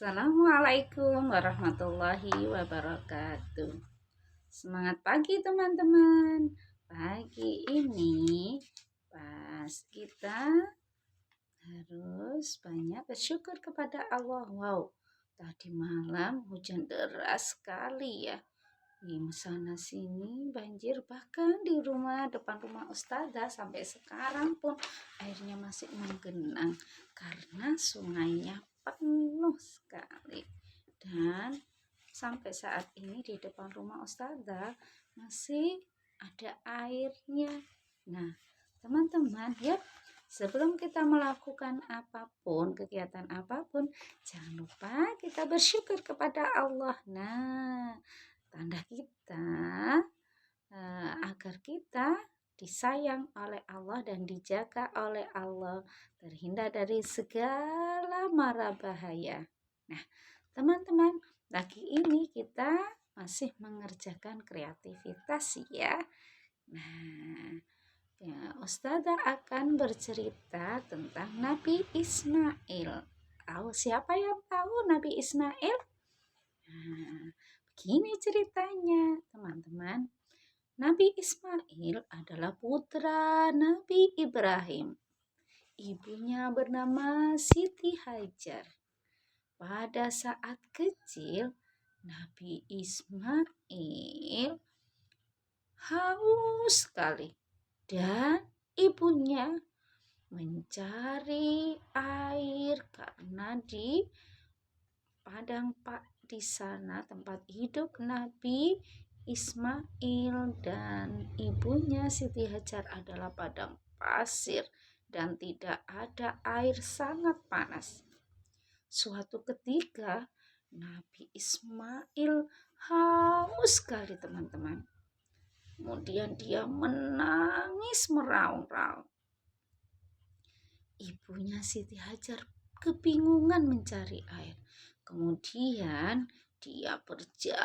Assalamualaikum warahmatullahi wabarakatuh. Semangat pagi teman-teman. Pagi ini pas kita harus banyak bersyukur kepada Allah. Wow, tadi malam hujan deras sekali ya. Di sana sini banjir, bahkan di depan rumah Ustazah sampai sekarang pun airnya masih menggenang karena sungainya penuh sekali. Dan sampai saat ini di depan rumah Ustazah masih ada airnya. Nah, teman-teman ya, sebelum kita melakukan apapun, kegiatan apapun, jangan lupa kita bersyukur kepada Allah. Nah, tanda kita agar kita disayang oleh Allah dan dijaga oleh Allah, terhindar dari segala mara bahaya. Nah, teman-teman, pagi ini kita masih mengerjakan kreativitas ya. Nah, ya, Ustazah akan bercerita tentang Nabi Ismail. Tahu siapa yang tahu Nabi Ismail? Nah, begini ceritanya, teman-teman. Nabi Ismail adalah putra Nabi Ibrahim. Ibunya bernama Siti Hajar. Pada saat kecil, Nabi Ismail haus sekali dan ibunya mencari air karena di padang di sana tempat hidup Nabi Ismail dan ibunya Siti Hajar adalah padang pasir dan tidak ada air, sangat panas. Suatu ketika Nabi Ismail haus sekali teman-teman. Kemudian dia menangis meraung-raung. Ibunya Siti Hajar kebingungan mencari air. Kemudian dia berjalan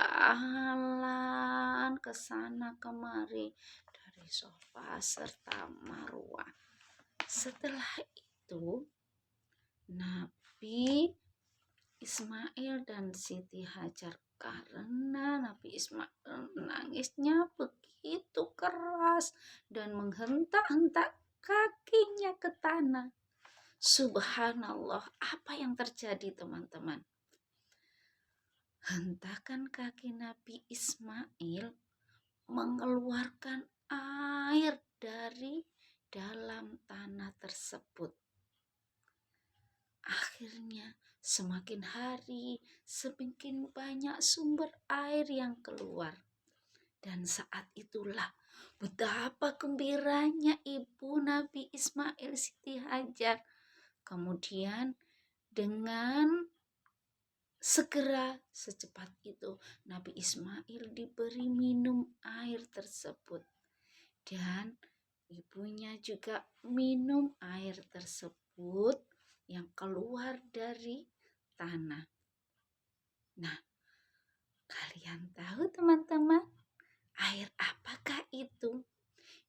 ke sana kemari dari Safa serta Marwah. Setelah itu Nabi Ismail dan Siti Hajar, karena Nabi Ismail menangisnya begitu keras dan menghentak-hentak kakinya ke tanah. Subhanallah, apa yang terjadi teman-teman? Hentakan kaki Nabi Ismail mengeluarkan air dari dalam tanah tersebut. Akhirnya semakin hari semakin banyak sumber air yang keluar. Dan saat itulah betapa gembiranya ibu Nabi Ismail, Siti Hajar. Kemudian dengan segera secepat itu Nabi Ismail diberi minum air tersebut. Dan ibunya juga minum air tersebut yang keluar dari tanah. Nah, kalian tahu teman-teman, air apakah itu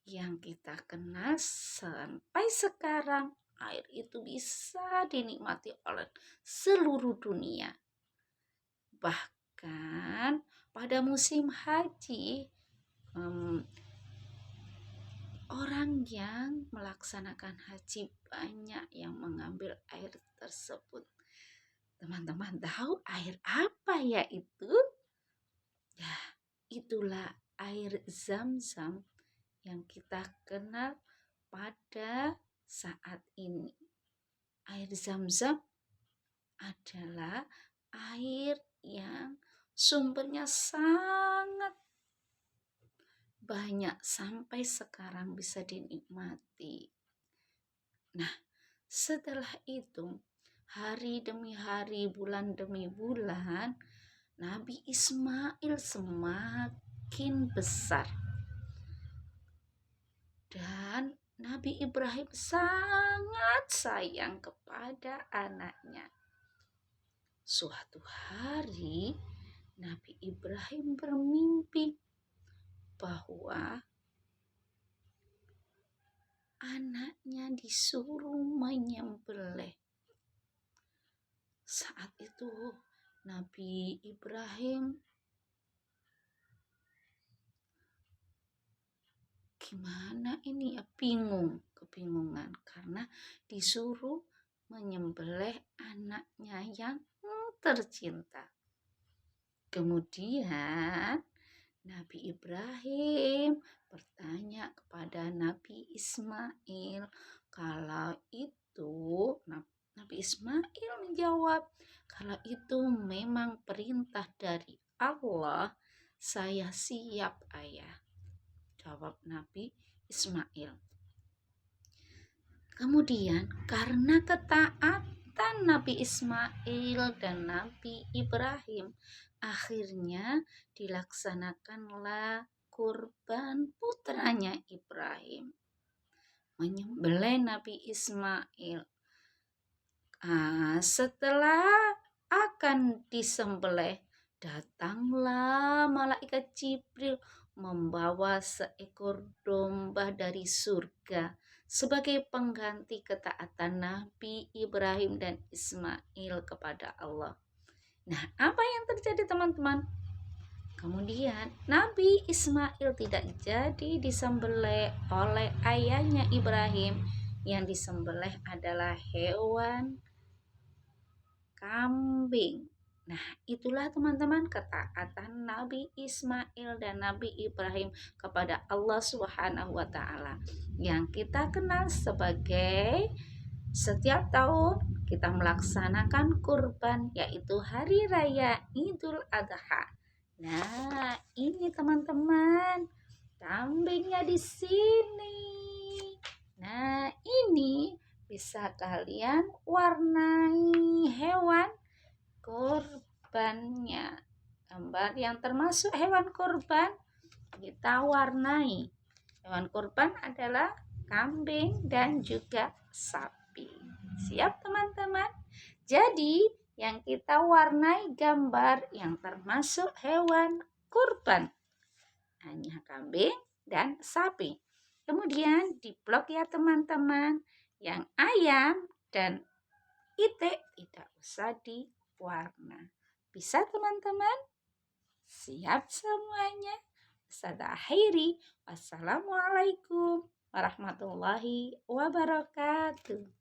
yang kita kenal sampai sekarang? Air itu bisa dinikmati oleh seluruh dunia. Bahkan pada musim haji, orang yang melaksanakan haji banyak yang mengambil air tersebut. Teman-teman tahu air apa ya itu? Ya, itulah air Zam-Zam yang kita kenal pada saat ini. Air Zam-Zam adalah air yang sumbernya sangat banyak sampai sekarang bisa dinikmati. Nah, setelah itu hari demi hari, bulan demi bulan, Nabi Ismail semakin besar. Dan Nabi Ibrahim sangat sayang kepada anaknya. Suatu hari Nabi Ibrahim bermimpi bahwa anaknya disuruh menyembelih Saat itu Nabi Ibrahim gimana ini ya, kebingungan karena disuruh menyembelih anaknya yang tercinta. Kemudian Nabi Ibrahim bertanya kepada Nabi Ismail, kalau itu Nabi Ismail menjawab, kalau itu memang perintah dari Allah, saya siap ayah, jawab Nabi Ismail. Kemudian karena ketaatan Nabi Ismail dan Nabi Ibrahim, akhirnya dilaksanakanlah kurban putranya Ibrahim, menyembelih Nabi Ismail. Setelah akan disembelih, datanglah malaikat Jibril membawa seekor domba dari surga sebagai pengganti ketaatan Nabi Ibrahim dan Ismail kepada Allah. Nah, apa yang terjadi teman-teman? Kemudian Nabi Ismail tidak jadi disembelih oleh ayahnya Ibrahim. Yang disembelih adalah hewan kambing. Nah, itulah teman-teman ketaatan Nabi Ismail dan Nabi Ibrahim kepada Allah Subhanahu wa taala yang kita kenal sebagai setiap tahun kita melaksanakan kurban, yaitu hari raya Idul Adha. Nah, ini teman-teman, kambingnya di sini. Nah, ini bisa kalian warnai hewan korbannya. Gambar yang termasuk hewan korban kita warnai. Hewan korban adalah kambing dan juga sapi. Siap teman-teman? Jadi yang kita warnai gambar yang termasuk hewan kurban hanya kambing dan sapi. Kemudian di blok ya teman-teman, yang ayam dan itik tidak usah diwarna. Bisa teman-teman? Siap semuanya? Saya akhiri. Wassalamualaikum warahmatullahi wabarakatuh.